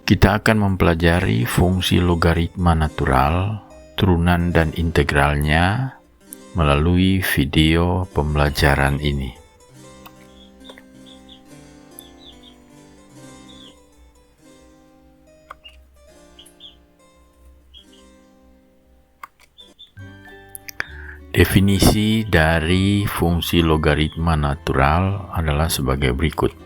Kita akan mempelajari fungsi logaritma natural, turunan dan integralnya melalui video pembelajaran ini. Definisi dari fungsi logaritma natural adalah sebagai berikut.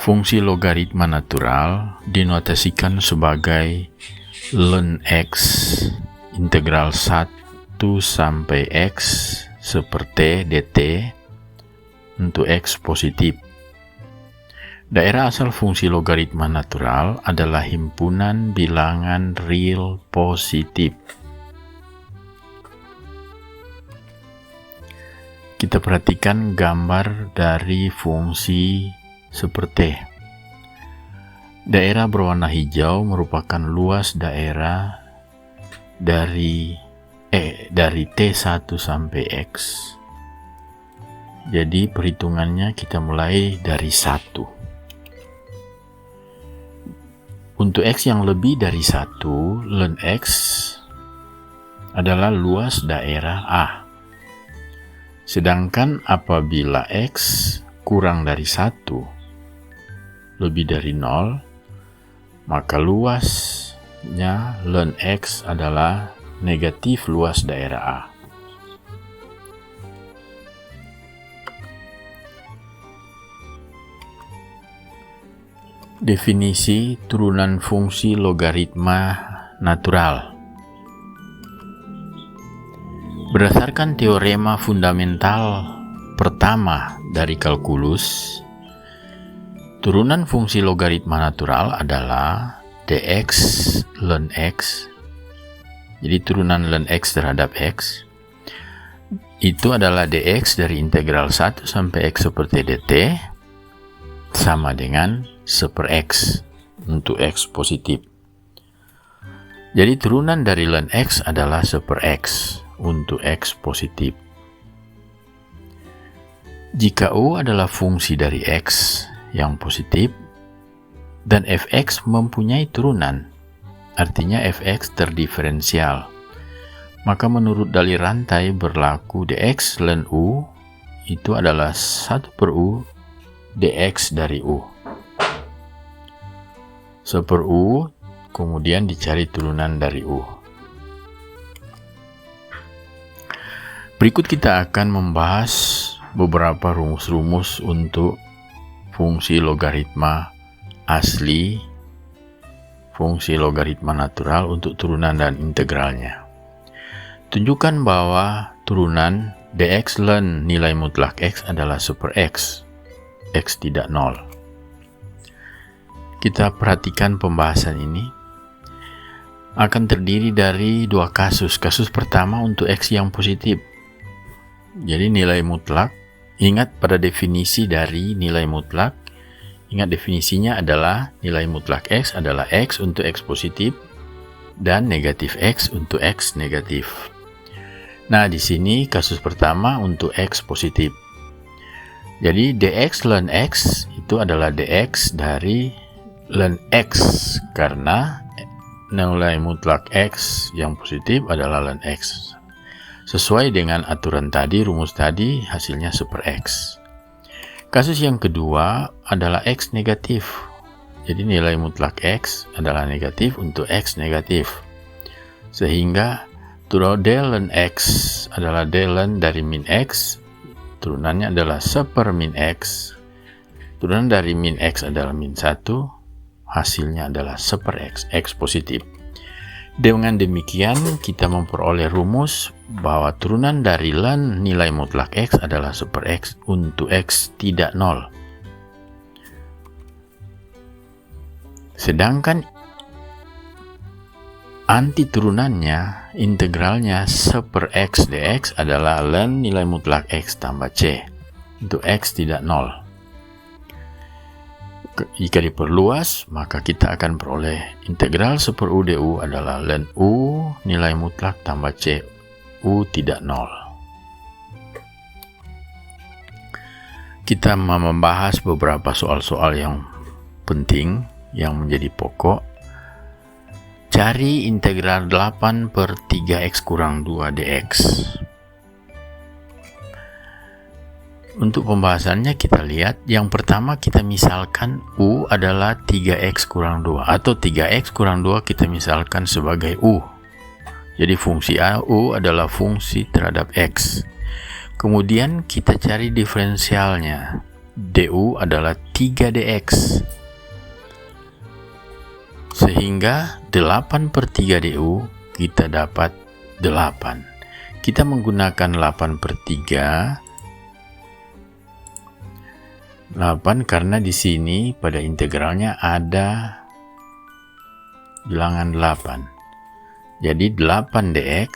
Fungsi logaritma natural dinotasikan sebagai ln x integral 1 sampai x seperti dt untuk x positif. Daerah asal fungsi logaritma natural adalah himpunan bilangan real positif. Kita perhatikan gambar dari fungsi seperti daerah berwarna hijau merupakan luas daerah dari T1 sampai X. Jadi perhitungannya kita mulai dari 1. Untuk X yang lebih dari 1, ln X adalah luas daerah A. Sedangkan apabila X kurang dari 1, lebih dari 0, maka luasnya ln X adalah negatif luas daerah A. Definisi turunan fungsi logaritma natural. Berdasarkan teorema fundamental pertama dari kalkulus, turunan fungsi logaritma natural adalah dx ln x. Jadi turunan ln x terhadap x itu adalah dx dari integral 1 sampai x seperti dt sama dengan 1 per x untuk x positif. Jadi turunan dari ln x adalah 1 per x untuk x positif. Jika u adalah fungsi dari x yang positif dan fx mempunyai turunan, artinya fx terdiferensial, maka menurut dalil rantai berlaku dx ln u itu adalah 1 per u dx dari u. 1 per u kemudian dicari turunan dari u. Berikut kita akan membahas beberapa rumus-rumus untuk fungsi logaritma asli, fungsi logaritma natural untuk turunan dan integralnya. Tunjukkan bahwa turunan dx ln nilai mutlak x adalah 1 per x, x tidak 0. Kita perhatikan pembahasan ini akan terdiri dari dua kasus. Kasus pertama untuk x yang positif. Jadi nilai mutlak, ingat pada definisi dari nilai mutlak, ingat definisinya adalah nilai mutlak x adalah x untuk x positif dan negatif x untuk x negatif. Nah, di sini kasus pertama untuk x positif. Jadi dx ln x itu adalah dx dari ln x karena nilai mutlak x yang positif adalah ln x. Sesuai dengan aturan tadi, rumus tadi, hasilnya 1 per x. Kasus yang kedua adalah x negatif. Jadi nilai mutlak x adalah negatif untuk x negatif. Sehingga turunan ln x adalah ln dari min x, turunannya adalah 1 per min x. Turunan dari min x adalah min 1, hasilnya adalah 1 per x, x positif. Dengan demikian, kita memperoleh rumus bahwa turunan dari ln nilai mutlak x adalah 1 per x untuk x tidak 0. Sedangkan anti turunannya, integralnya 1 per x dx adalah ln nilai mutlak x tambah c untuk x tidak 0. Jika diperluas, maka kita akan peroleh integral 1 per u du adalah ln u nilai mutlak tambah c, u tidak 0. Kita membahas beberapa soal-soal yang penting yang menjadi pokok. Cari integral 8 per 3x kurang 2 dx. Untuk pembahasannya kita lihat, yang pertama kita misalkan U adalah 3x kurang 2, atau 3x kurang 2 kita misalkan sebagai U. Jadi fungsi U adalah fungsi terhadap X. Kemudian kita cari diferensialnya. du adalah 3 dx. Sehingga 8 per 3 du kita dapat 8. Kita menggunakan 8 per 3. 8 karena di sini pada integralnya ada bilangan 8. Jadi 8 dx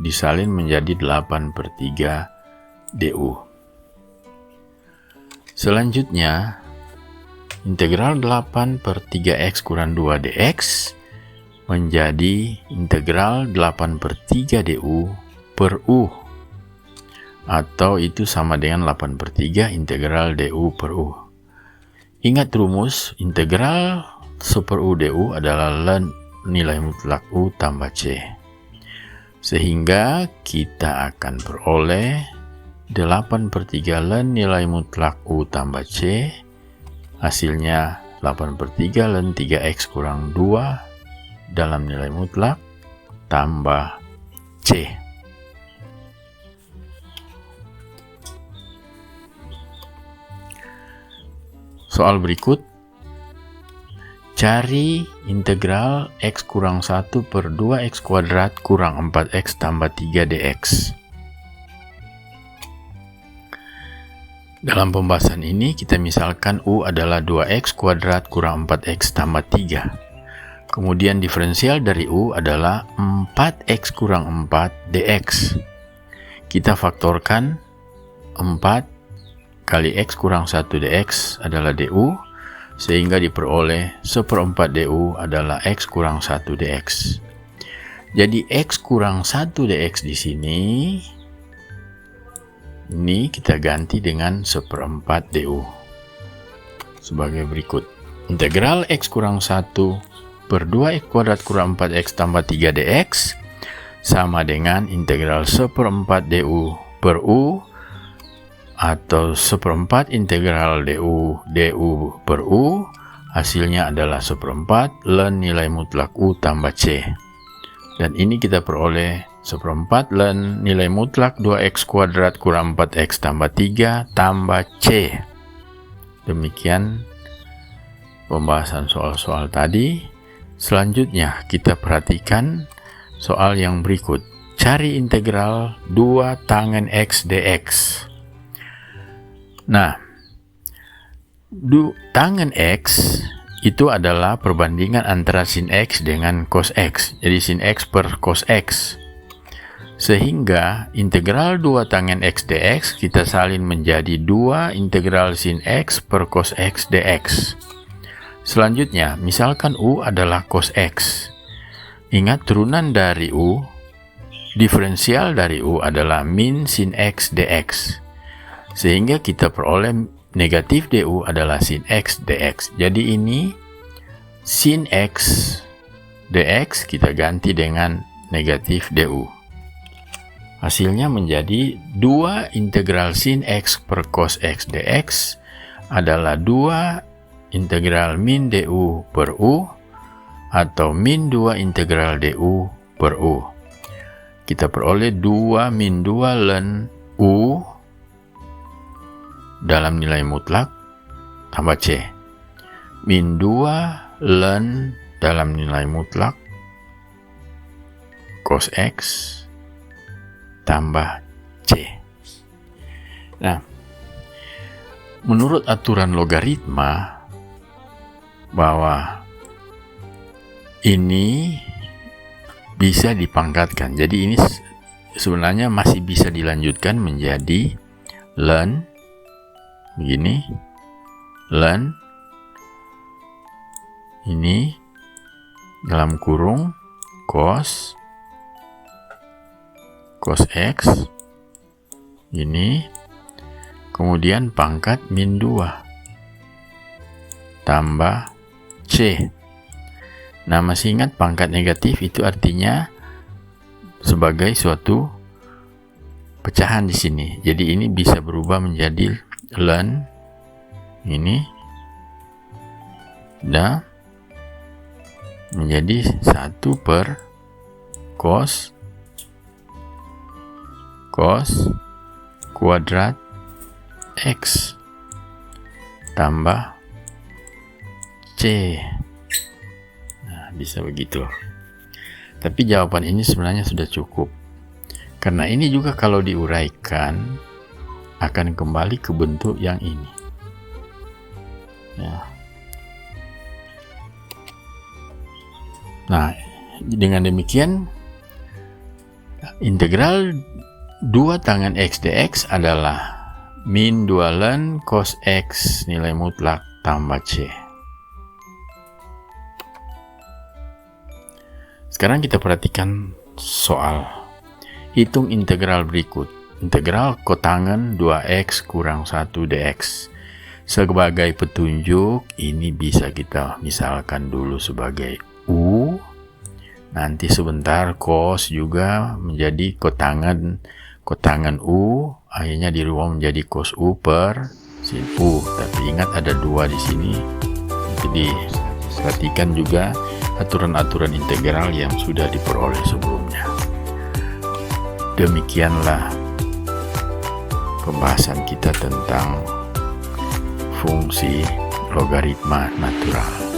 disalin menjadi 8 per 3 du. Selanjutnya, integral 8 per 3x kurang 2 dx menjadi integral 8 per 3 du per u. Atau itu sama dengan 8 per 3 integral du per u. Ingat rumus, integral super u du adalah ln nilai mutlak u tambah c. Sehingga kita akan peroleh 8 per 3 ln nilai mutlak u tambah c. Hasilnya 8 per 3 ln 3x kurang 2 dalam nilai mutlak tambah c. Soal berikut, cari integral x kurang 1 per 2x kuadrat kurang 4x tambah 3 dx. Dalam pembahasan ini kita misalkan U adalah 2x kuadrat kurang 4x tambah 3. Kemudian diferensial dari U adalah 4x kurang 4 dx. Kita faktorkan 4 kali x kurang 1 dx adalah du, sehingga diperoleh 1/4 du adalah x kurang 1 dx. Jadi x kurang 1 dx di sini, ini kita ganti dengan 1/4 du. Sebagai berikut. Integral x kurang 1 per 2x kuadrat kurang 4x tambah 3 dx sama dengan integral 1/4 du per u, atau 1/4 integral du per u, hasilnya adalah 1/4 ln nilai mutlak u tambah c. Dan ini kita peroleh 1/4 ln nilai mutlak 2x kuadrat kurang 4x tambah 3 tambah c. Demikian pembahasan soal-soal tadi. Selanjutnya kita perhatikan soal yang berikut. Cari integral 2 tangen x dx. Nah, tangen x itu adalah perbandingan antara sin x dengan cos x. Jadi sin x per cos x. Sehingga integral 2 tangen x dx kita salin menjadi 2 integral sin x per cos x dx. Selanjutnya, misalkan u adalah cos x. Ingat turunan dari u, diferensial dari u adalah min sin x dx. Sehingga kita peroleh negatif du adalah sin x dx. Jadi ini sin x dx kita ganti dengan negatif du. Hasilnya menjadi 2 integral sin x per cos x dx adalah 2 integral min du per u, atau min 2 integral du per u. Kita peroleh 2 min 2 ln u dalam nilai mutlak tambah c. Min 2 ln dalam nilai mutlak cos x tambah c. Nah, menurut aturan logaritma bahwa ini bisa dipangkatkan. Jadi ini sebenarnya masih bisa dilanjutkan menjadi ln begini, ln ini dalam kurung cos x ini, kemudian pangkat min 2 tambah C. Nah, masih ingat pangkat negatif itu artinya sebagai suatu pecahan di sini. Jadi ini bisa berubah menjadi ln ini dan menjadi 1 per cos kuadrat X tambah C. Nah, bisa begitu. Tapi jawaban ini sebenarnya sudah cukup. Karena ini juga kalau diuraikan akan kembali ke bentuk yang ini. Ya. Nah, dengan demikian integral 2 tangen X dx adalah min 2 ln cos X nilai mutlak tambah C. Sekarang kita perhatikan soal. Hitung integral berikut. Integral kotangen 2x kurang 1 dx. Sebagai petunjuk, ini bisa kita misalkan dulu sebagai U. Nanti sebentar cos juga menjadi kotangen U, akhirnya dirubah menjadi cos U per sin U. Tapi ingat ada 2 di sini. Jadi perhatikan juga aturan-aturan integral yang sudah diperoleh sebelumnya. Demikianlah pembahasan kita tentang fungsi logaritma natural.